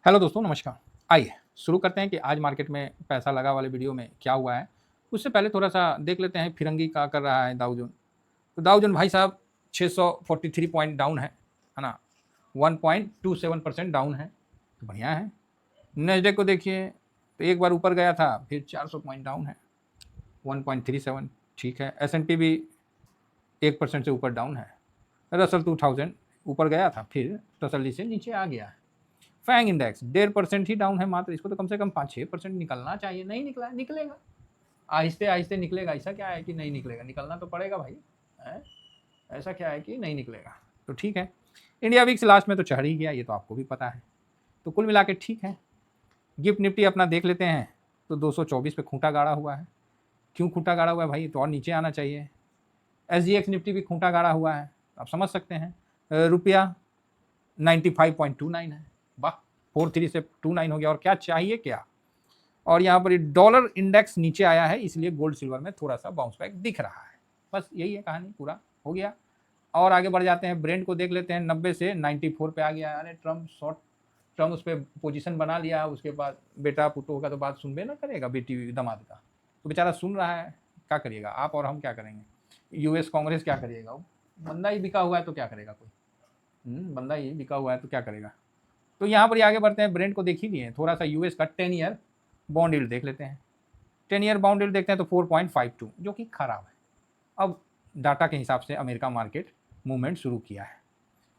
Hello दोस्तों, नमस्कार। आइए शुरू करते हैं कि आज मार्केट में पैसा लगा वाले वीडियो में क्या हुआ है। उससे पहले थोड़ा-सा देख लेते हैं फिरंगी क्या कर रहा है डाउ जोन। तो डाउ जोन भाई साहब 643 पॉइंट डाउन है ना? 1.27% डाउन है, तो बढ़िया है। नैस्डैक को देखिए तो एक बार ऊपर गया था, फिर 400 पॉइंट डाउन है, 1.37 ठीक है। एस&पी भी 1% से ऊपर डाउन है। रसल 2000 ऊपर गया था, फिर तसल्ली से नीचे आ गया है। फैंग इंडेक्स 1.5% ही डाउन है मात्र, इसको तो कम से कम 5-6% निकलना चाहिए, नहीं निकला, निकलेगा आहिस्ते आहिस्ते निकलेगा। ऐसा क्या है कि नहीं निकलेगा, निकलना तो पड़ेगा भाई है? ऐसा क्या है कि नहीं निकलेगा, तो ठीक है। इंडिया विक्स लास्ट में तो चढ़ ही गया, ये तो आपको भी पता है। तो कुल मिला के ठीक है। गिफ्ट निफ्टी अपना देख लेते हैं तो 224 पे खूंटा गाड़ा हुआ है। क्यों खूंटा गाड़ा हुआ है भाई, तो और नीचे आना चाहिए। SGX निफ्टी भी खूंटा गाड़ा हुआ है, आप समझ सकते हैं। रुपया 95.29 है, वाह 43 से 29 हो गया, और क्या चाहिए क्या। और यहाँ पर डॉलर इंडेक्स नीचे आया है, इसलिए गोल्ड सिल्वर में थोड़ा सा बाउंस बैक दिख रहा है। बस यही है कहानी, पूरा हो गया। और आगे बढ़ जाते हैं, ब्रेंड को देख लेते हैं। 90 से 94 पे आ गया है। अरे ट्रम्प उस पर पोजीशन बना लिया, उसके बाद बेटा पुतों का तो बात सुनबे ना करेगा, बेटी दामाद का तो बेचारा सुन रहा है। क्या करिएगा आप और हम, क्या करेंगे। यूएस कांग्रेस क्या करिएगा, बंदा ही बिका हुआ है तो क्या करेगा कोई। बंदा ही बिका हुआ है तो क्या करेगा। तो यहाँ पर आगे बढ़ते हैं, ब्रेंड को देख ही लिए, थोड़ा सा यूएस का 10 ईयर बॉन्ड यील्ड देख लेते हैं। 10 ईयर बॉन्ड यील्ड देखते हैं तो 4.52, जो कि खराब है। अब डाटा के हिसाब से अमेरिका मार्केट मूवमेंट शुरू किया है,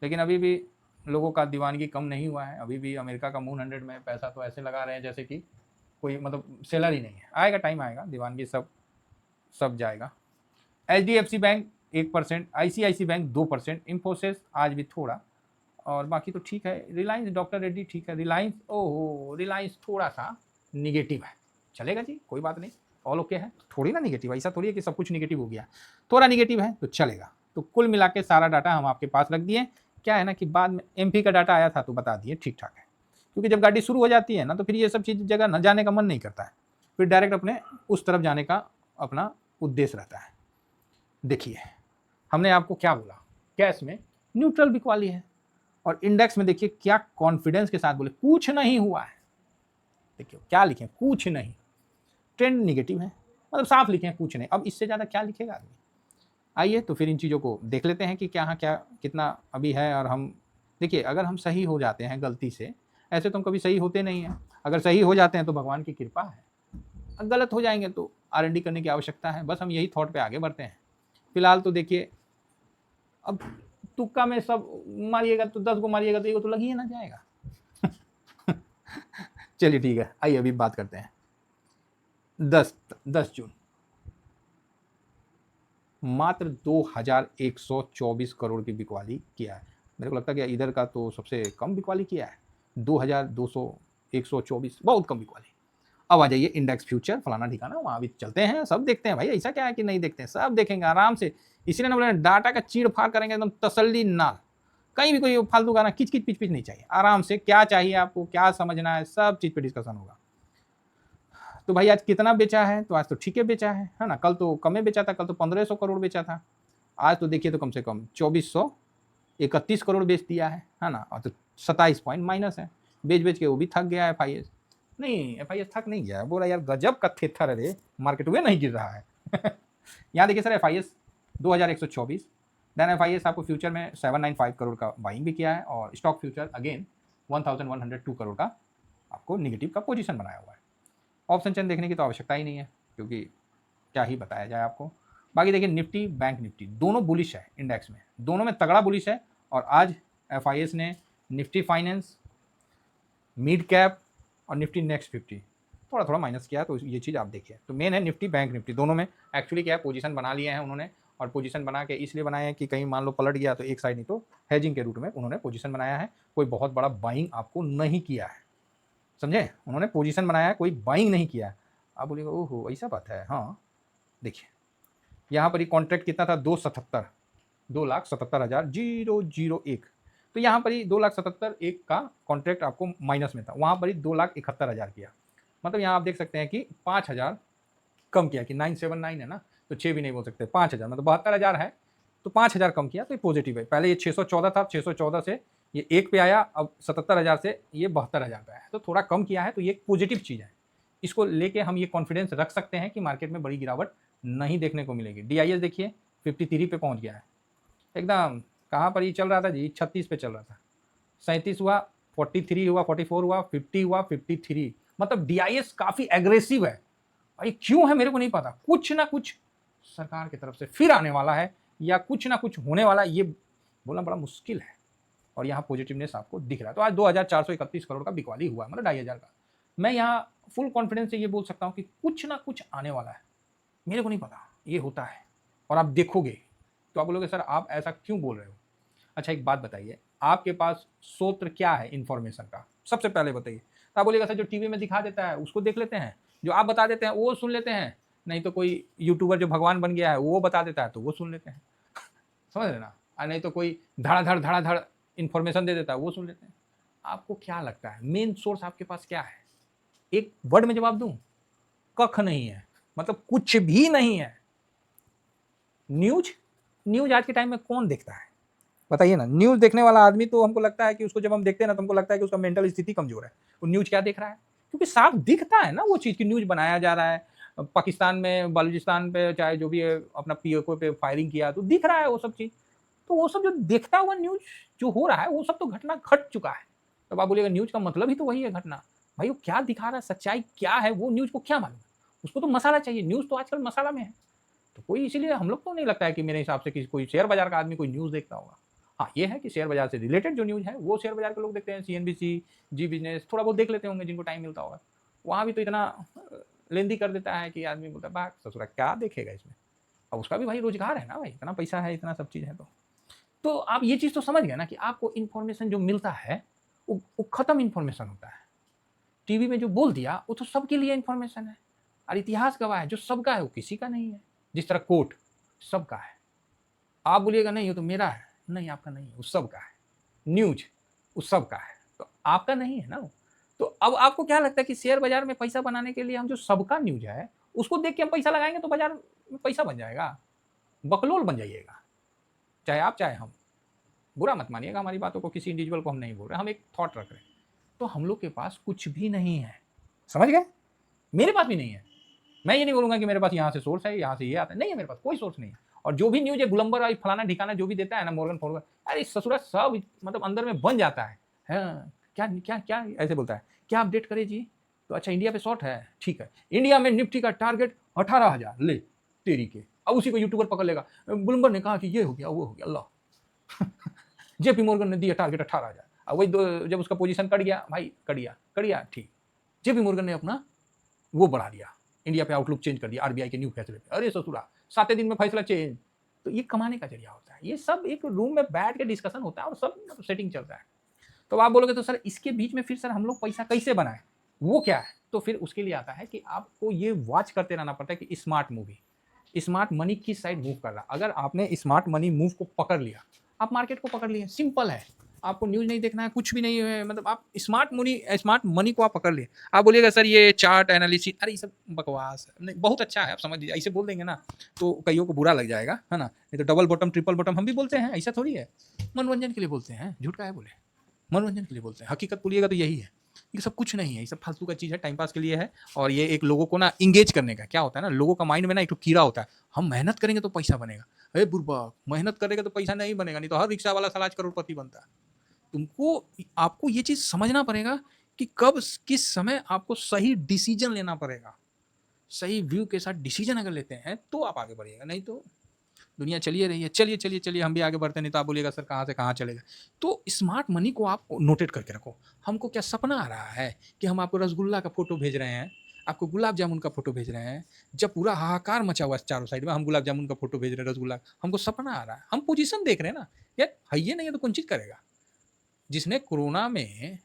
लेकिन अभी भी लोगों का दीवानगी कम नहीं हुआ है। अभी भी अमेरिका का मून 100 में पैसा तो ऐसे लगा रहे हैं जैसे कि कोई मतलब सेलर ही नहीं है। आएगा, टाइम आएगा, दीवानगी सब जाएगा। HDFC bank 1%, ICICI bank 2%, Infosys आज भी थोड़ा, और बाकी तो ठीक है। रिलायंस, डॉक्टर रेड्डी ठीक है। रिलायंस, ओहो रिलायंस थोड़ा सा निगेटिव है, चलेगा जी, कोई बात नहीं, ऑल ओके है। थोड़ी ना निगेटिव, ऐसा थोड़ी है कि सब कुछ निगेटिव हो गया, थोड़ा निगेटिव है तो चलेगा। तो कुल मिला के सारा डाटा हम आपके पास रख दिए। क्या है ना कि बाद में MP का डाटा आया था तो बता दिए, ठीक ठाक है। क्योंकि जब गाड़ी शुरू हो जाती है ना, तो फिर ये सब चीज़ जगह न जाने का मन नहीं करता है, फिर डायरेक्ट अपने उस तरफ जाने का अपना उद्देश्य रहता है। देखिए हमने आपको क्या बोला, कैश में न्यूट्रल बिकवाली है, और इंडेक्स में देखिए क्या कॉन्फिडेंस के साथ बोले कुछ नहीं हुआ है। देखिए क्या लिखे, कुछ नहीं, ट्रेंड निगेटिव है, मतलब साफ लिखे हैं कुछ नहीं। अब इससे ज़्यादा क्या लिखेगा आदमी। आइए तो फिर इन चीज़ों को देख लेते हैं कि क्या कितना अभी है। और हम देखिए, अगर हम सही हो जाते हैं गलती से, ऐसे तो हम कभी सही होते नहीं हैं, अगर सही हो जाते हैं तो भगवान की कृपा है, गलत हो जाएंगे तो R&D करने की आवश्यकता है। बस हम यही थॉट पे आगे बढ़ते हैं। फिलहाल तो देखिए, अब तुक्का में सब मारिएगा तो 10 को मारिएगा तो 1 तो लग ही ना जाएगा। चलिए ठीक है, आइए अभी बात करते हैं। 10 जून मात्र 2124 करोड़ की बिकवाली किया है। मेरे को लगता है कि इधर का तो सबसे कम बिकवाली किया है, 2224, बहुत कम बिकवाली। अब आ जाइए इंडेक्स फ्यूचर फलाना ठिकाना, वहाँ भी चलते हैं, सब देखते हैं भाई। ऐसा क्या है कि नहीं देखते हैं, सब देखेंगे आराम से। इसीलिए ना बोले, डाटा का चीड़ फाड़ करेंगे एकदम तसल्ली नाल। कहीं भी कोई फालतू गाना किच किच पिच पिच नहीं चाहिए, आराम से क्या चाहिए आपको, क्या समझना है, सब चीज़ पे डिस्कशन होगा। तो भाई आज कितना बेचा है, तो आज तो ठीक है बेचा है ना। कल तो कम बेचा था, कल तो 1500 करोड़ बेचा था। आज तो देखिए तो कम से कम 2431 करोड़ बेच दिया है ना। और तो 27 पॉइंट माइनस है, बेच के वो भी थक गया है FIS। नहीं, FIS थक नहीं गया, बोला यार गजब का थेथर है रे, मार्केट हुए नहीं गिर रहा है। यहाँ देखिए सर, FIS 2124, देन FIS आपको फ्यूचर में 795 करोड़ का बाइंग भी किया है, और स्टॉक फ्यूचर अगेन 1102 करोड़ का आपको निगेटिव का पोजीशन बनाया हुआ है। ऑप्शन चेन देखने की तो आवश्यकता ही नहीं है, क्योंकि क्या ही बताया जाए आपको। बाकी देखिए निफ्टी बैंक निफ्टी दोनों बुलिश है, इंडेक्स में दोनों में तगड़ा बुलिश है। और आज FIS ने निफ्टी फाइनेंस, मिड कैप और निफ्टी नेक्स्ट 50 थोड़ा थोड़ा माइनस किया, तो ये चीज़ आप देखिए। तो मेन है निफ्टी बैंक निफ्टी, दोनों में एक्चुअली क्या है, पोजीशन बना लिए हैं उन्होंने। और पोजीशन बना के इसलिए बनाए हैं कि कहीं मान लो पलट गया तो एक साइड, नहीं तो हेजिंग के रूट में उन्होंने पोजीशन बनाया है। कोई बहुत बड़ा बाइंग आपको नहीं किया है, समझे, उन्होंने पोजीशन बनाया है, कोई बाइंग नहीं किया है। आप बोलिएगा ओहो ऐसा बात है, हाँ देखिए यहाँ पर ही कॉन्ट्रैक्ट कितना था, 2,77,001। तो यहाँ पर ही 2,77,001 का कॉन्ट्रैक्ट आपको माइनस में था, वहाँ पर ही 2,71,000 किया। मतलब यहाँ आप देख सकते हैं कि 5,000 कम किया, कि 979 है ना, तो 6 भी नहीं बोल सकते, 5,000 मतलब 72,000 है, तो 5,000 कम किया, तो ये पॉजिटिव है। पहले ये 614 था, 614 से ये 1 पे आया, अब 77,000 से ये 72,000 पे आया, तो थोड़ा कम किया है, तो ये एक पॉजिटिव चीज़ है। इसको लेके हम ये कॉन्फिडेंस रख सकते हैं कि मार्केट में बड़ी गिरावट नहीं देखने को मिलेगी। डीआईएस देखिए 53 पे पहुंच गया है, एकदम कहाँ पर ये चल रहा था जी, 36 पे चल रहा था, 37 हुआ, 43 हुआ, 44 हुआ, 50 हुआ, 53, मतलब डीआईएस काफ़ी एग्रेसिव है भाई। क्यों है मेरे को नहीं पता, कुछ ना कुछ सरकार की तरफ से फिर आने वाला है या कुछ ना कुछ होने वाला है, ये बोलना बड़ा मुश्किल है। और यहाँ पॉजिटिवनेस आपको दिख रहा है। तो आज 2,431 करोड़ का बिकवाली हुआ, मतलब 2,500 का। मैं यहाँ फुल कॉन्फिडेंस से ये बोल सकता हूँ कि कुछ ना कुछ आने वाला है, मेरे को नहीं पता ये होता है, और आप देखोगे तो आप बोलोगे सर आप ऐसा क्यों बोल रहे हो। अच्छा एक बात बताइए, आपके पास स्रोत क्या है इन्फॉर्मेशन का, सबसे पहले बताइए। तो आप बोलिएगा सर जो टीवी में दिखा देता है उसको देख लेते हैं, जो आप बता देते हैं वो सुन लेते हैं, नहीं तो कोई यूट्यूबर जो भगवान बन गया है वो बता देता है तो वो सुन लेते हैं, समझ रहे ना, और नहीं तो कोई धड़ाधड़ इन्फॉर्मेशन दे देता है वो सुन लेते हैं। आपको क्या लगता है मेन सोर्स आपके पास क्या है? एक वर्ड में जवाब दूं, कख नहीं है, मतलब कुछ भी नहीं है। न्यूज न्यूज आज के टाइम में कौन देखता है बताइए ना। न्यूज देखने वाला आदमी तो हमको लगता है कि उसको जब हम देखते हैं ना तो हमको लगता है कि उसका मेंटल स्थिति कमजोर है। वो न्यूज क्या देख रहा है, क्योंकि साफ दिखता है ना वो चीज़ की न्यूज बनाया जा रहा है। पाकिस्तान में बलूचिस्तान पे चाहे जो भी है अपना पीओके पे फायरिंग किया तो दिख रहा है वो सब चीज़। तो वो सब जो देखता हुआ न्यूज जो हो रहा है वो सब तो घटना घट चुका है। तब आप बोलिएगा न्यूज का मतलब ही तो वही है घटना। भाई वो क्या दिखा रहा है, सच्चाई क्या है, वो न्यूज को क्या मालूम, उसको तो मसाला चाहिए। न्यूज तो आजकल मसाला में है, तो कोई इसीलिए हम लोग को नहीं लगता है कि मेरे हिसाब से कि कोई शेयर बाजार का आदमी कोई न्यूज़ देखता होगा। हाँ ये है कि शेयर बाजार से रिलेटेड जो न्यूज़ है वो शेयर बाजार के लोग देखते हैं, सीएनबीसी, जी बिजनेस थोड़ा बहुत देख लेते होंगे जिनको टाइम मिलता होगा। वहाँ भी तो इतना लेंदी कर देता है कि आदमी बोलता है भाग ससुरा क्या देखेगा इसमें। अब उसका भी भाई रोजगार है ना भाई, इतना पैसा है इतना सब चीज़ है। तो आप ये चीज़ तो समझ गए ना कि आपको इन्फॉर्मेशन जो मिलता है वो खत्म इन्फॉर्मेशन होता है। टीवी में जो बोल दिया वो तो सबके लिए इन्फॉर्मेशन है, और इतिहास गवाह है जो सबका है वो किसी का नहीं है। जिस तरह कोर्ट सबका है, आप बोलिएगा नहीं वो तो मेरा है, नहीं आपका नहीं है, वो सबका है। न्यूज वो सबका है, तो आपका नहीं है ना वो। तो अब आपको क्या लगता है कि शेयर बाजार में पैसा बनाने के लिए हम जो सबका न्यूज है उसको देख के हम पैसा लगाएंगे तो बाजार में पैसा बन जाएगा, बकलोल बन जाइएगा, चाहे आप चाहे हम। बुरा मत मानिएगा हमारी बातों को, किसी इंडिविजुअल को हम नहीं बोल रहे, हम एक थॉट रख रहे हैं। तो हम लोग के पास कुछ भी नहीं है, समझ गए, मेरे पास भी नहीं है। मैं ये नहीं बोलूंगा कि मेरे पास यहाँ से सोर्स है यहाँ से ये आता है, नहीं है, मेरे पास कोई सोर्स नहीं है। और जो भी न्यूज है गुलंबर और फलाना ठिकाना जो भी देता है ना, मोर्गन फोर्गन, अरे ससुरा सब मतलब अंदर में बन जाता है। हाँ, क्या क्या क्या ऐसे बोलता है, क्या अपडेट करे जी, तो अच्छा इंडिया पे शॉर्ट है, ठीक है, इंडिया में निफ्टी का टारगेट 18,000, ले तेरी के। अब उसी को यूट्यूबर पकड़ लेगा, गुलंबर ने कहा कि ये हो गया वो हो गया, अल्लाह जेपी मोर्गन ने दिया टारगेट 18,000। अब वही जब उसका पोजीशन कट गया भाई, कट गया ठीक, जेपी मोर्गन ने अपना वो बढ़ा दिया, इंडिया पे आउटलुक चेंज कर दिया आरबीआई के न्यू फैसले पे, अरे ससुरा 7 दिन में फैसला चेंज। तो ये कमाने का जरिया होता है, ये सब एक रूम में बैठ के डिस्कशन होता है और सब सेटिंग चल रहा है। तो आप बोलोगे तो सर इसके बीच में फिर सर हम लोग पैसा कैसे बनाएं, वो क्या है, तो फिर उसके लिए आता है कि आपको ये वॉच करते रहना पड़ता है कि स्मार्ट मूवी, स्मार्ट मनी किस साइड मूव कर रहा। अगर आपने स्मार्ट मनी मूव को पकड़ लिया, आप मार्केट को पकड़ लिए, सिंपल है। आपको न्यूज़ नहीं देखना है, कुछ भी नहीं है, मतलब आप स्मार्ट मनी को आप पकड़ लिए। आप बोलिएगा सर ये चार्ट एनालिसिस, अरे ये सब बकवास है, नहीं बहुत अच्छा है, आप समझ लीजिए। ऐसे बोल देंगे ना तो कईयों को बुरा लग जाएगा, है ना, नहीं तो डबल बॉटम ट्रिपल बॉटम हम भी बोलते हैं, ऐसा थोड़ी है, मनोरंजन के लिए बोलते हैं, झूठ का है बोले, मनोरंजन के लिए बोलते हैं। हकीकत बोलिएगा तो यही है, ये सब कुछ नहीं है, ये सब फालतू का चीज़ है, टाइम पास के लिए है। और ये एक लोगों को ना इंगेज करने का क्या होता है ना, लोगों का माइंड में ना एक तो कीड़ा होता है, हम मेहनत करेंगे तो पैसा बनेगा। अरे बुर्बक, मेहनत करेगा तो पैसा नहीं बनेगा, नहीं तो हर रिक्शा वाला साला आज करोड़पति बनता है। तुमको आपको ये चीज़ समझना पड़ेगा कि कब किस समय आपको सही डिसीजन लेना पड़ेगा। सही व्यू के साथ डिसीजन अगर लेते हैं तो आप आगे बढ़िएगा, नहीं तो दुनिया चलिए रही है, चलिए चलिए चलिए हम भी आगे बढ़ते, नहीं तो आप बोलिएगा सर कहाँ से कहाँ चलेगा। तो स्मार्ट मनी को आप नोटेट करके रखो। हमको क्या सपना आ रहा है कि हम आपको रसगुल्ला का फोटो भेज रहे हैं, आपको गुलाब जामुन का फोटो भेज रहे हैं, जब पूरा हाहाकार मचा हुआ है चारों साइड में, हम गुलाब जामुन का फोटो भेज रहे हैं, रसगुल्ला, हमको सपना आ रहा है, हम पोजीशन देख रहे हैं ना, यार है ये नहीं है तो कौन चीज़ करेगा। जिसने कोरोना में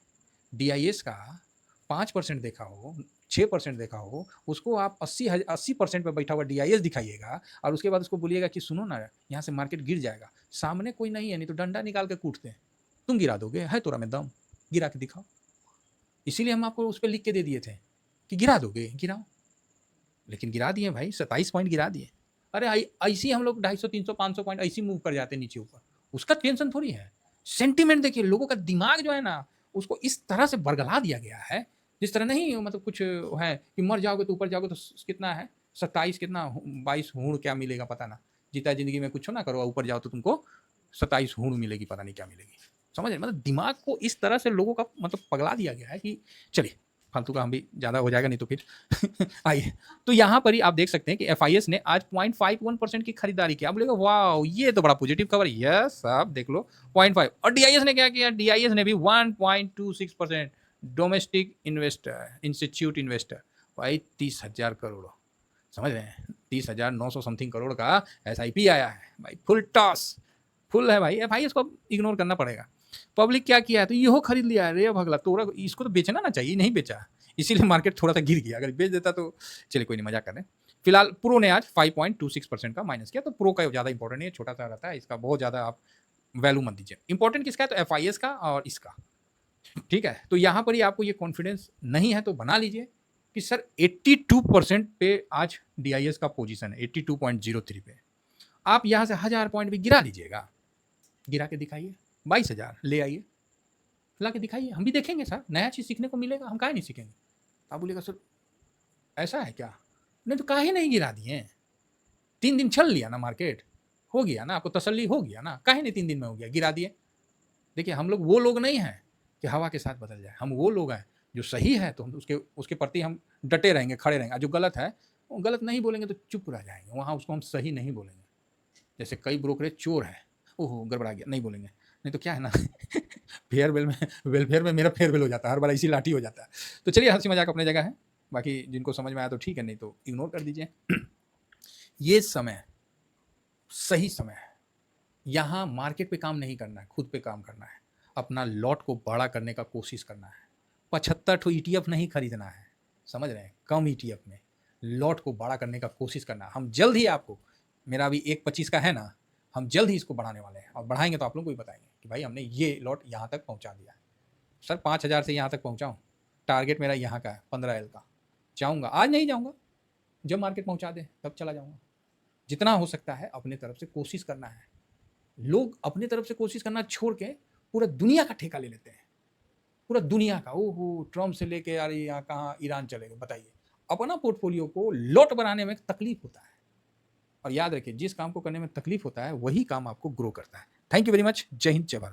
डीआईएस का 5% देखा हो, 6% देखा हो, उसको आप 80% पे बैठा हुआ डीआईएस दिखाइएगा और उसके बाद उसको बोलिएगा कि सुनो ना यहाँ से मार्केट गिर जाएगा, सामने कोई नहीं है, नहीं तो डंडा निकाल के कूटते हैं, तुम गिरा दोगे, है तोरा में दम, गिरा के दिखाओ। इसीलिए हम आपको उस पर लिख के दे दिए थे कि गिरा दोगे, गिराओ। लेकिन गिरा दिए भाई, 27 पॉइंट गिरा दिए। अरे ऐसी हम लोग 250, 300, 500 पॉइंट ऐसी मूव कर जाते नीचे ऊपर, उसका टेंशन थोड़ी है। सेंटिमेंट देखिए, लोगों का दिमाग जो है ना, उसको इस तरह से बरगला दिया गया है, जिस तरह नहीं मतलब कुछ है कि मर जाओगे तो ऊपर जाओगे तो कितना है 27 कितना 22 हूण क्या मिलेगा पता ना, जीता जिंदगी में कुछ ना करो, ऊपर जाओ तो तुमको 27 हूण मिलेगी, पता नहीं क्या मिलेगी। समझ रहे, मतलब दिमाग को इस तरह से लोगों का मतलब पगला दिया गया है कि चलिए फालतू का हम भी ज़्यादा हो जाएगा नहीं तो फिर आइए। तो यहाँ पर ही आप देख सकते हैं कि एफआईएस ने आज 0.51% की खरीदारी की। आप बोलेगा वाह ये तो बड़ा पॉजिटिव खबर, यस आप देख लो 0.5। और डीआईएस ने क्या किया, डीआईएस ने भी 1.26% डोमेस्टिक इन्वेस्टर इंस्टीट्यूट इन्वेस्टर भाई 30,000 करोड़, समझ रहे हैं 30,900 समथिंग करोड़ का एसआईपी आया है भाई, फुल टॉस फुल है भाई। एफआईएस को इग्नोर करना पड़ेगा। पब्लिक क्या किया है तो यो खरीद लिया है, रे भगला तोरा इसको तो बेचना ना चाहिए, नहीं बेचा, इसीलिए मार्केट थोड़ा सा गिर गया, अगर बेच देता तो चलिए कोई नहीं, मजाक कर रहे हैं। फिलहाल प्रो ने आज 5.26% का माइनस किया, तो प्रो का ज़्यादा इंपॉर्टेंट नहीं है, छोटा सा रहता है, इसका बहुत ज़्यादा आप वैल्यू मत दीजिए। इंपॉर्टेंट किसका है तो एफआईएस का और इसका, ठीक है। तो यहाँ पर ही आपको ये कॉन्फिडेंस नहीं है तो बना लीजिए कि सर 82% पे आज डीआईएस का पोजीशन है, 82.03 पे। आप यहाँ से 1000 पॉइंट भी गिरा लीजिएगा, गिरा के दिखाइए 22,000 ले आइए, ला के दिखाइए, हम भी देखेंगे सर, नया चीज़ सीखने को मिलेगा, हम काहे नहीं सीखेंगे। आप बोलेगा सर ऐसा है क्या, नहीं तो काहे नहीं गिरा दिए, 3 दिन चल लिया ना मार्केट, हो गया ना, आपको तसल्ली हो गया ना, काहे नहीं 3 दिन में हो गया, गिरा दिए। देखिए हम लोग वो लोग नहीं हैं कि हवा के साथ बदल जाए, हम वो लोग हैं जो सही है तो हम उसके प्रति हम डटे रहेंगे, खड़े रहेंगे, जो गलत है वो गलत नहीं बोलेंगे तो चुप रह जाएंगे, वहाँ उसको हम सही नहीं बोलेंगे। जैसे कई ब्रोकरेज चोर है, ओहो गड़बड़ा गया, नहीं बोलेंगे, नहीं तो क्या है ना फेयरवेल में वेलफेयर में मेरा फेयरवेल हो जाता है, हर बार इसी लाठी हो जाता है। तो चलिए हंसी मजाक अपनी जगह है, बाकी जिनको समझ में आया तो ठीक है, नहीं तो इग्नोर कर दीजिए। ये समय सही समय है, यहाँ मार्केट पे काम नहीं करना है, खुद पे काम करना है, अपना लॉट को बड़ा करने का कोशिश करना है। 75 ठो ईटीएफ नहीं खरीदना है, समझ रहे हैं, कम ईटीएफ में लॉट को बड़ा करने का कोशिश करना है। हम जल्द ही आपको, मेरा अभी 1.25 का है ना, हम जल्द ही इसको बढ़ाने वाले हैं, और बढ़ाएंगे तो आप लोगों को भी बताएंगे कि भाई हमने ये लॉट यहाँ तक पहुँचा दिया है। सर 5,000 से यहाँ तक पहुँचाऊँ, टारगेट मेरा यहाँ का है 15L का, जाऊँगा आज नहीं जाऊँगा, जब मार्केट पहुँचा दे तब चला जाऊँगा। जितना हो सकता है अपने तरफ से कोशिश करना है। लोग अपने तरफ से कोशिश करना छोड़ के पूरा दुनिया का ठेका ले लेते हैं, पूरा दुनिया का, ओहो ट्रम्प से लेके यार यहाँ कहाँ ईरान चलेगा, बताइए। अपना पोर्टफोलियो को लॉट बनाने में तकलीफ होता है, और याद रखिए जिस काम को करने में तकलीफ होता है वही काम आपको ग्रो करता है। थैंक यू वेरी मच, जय हिंद जय भारत।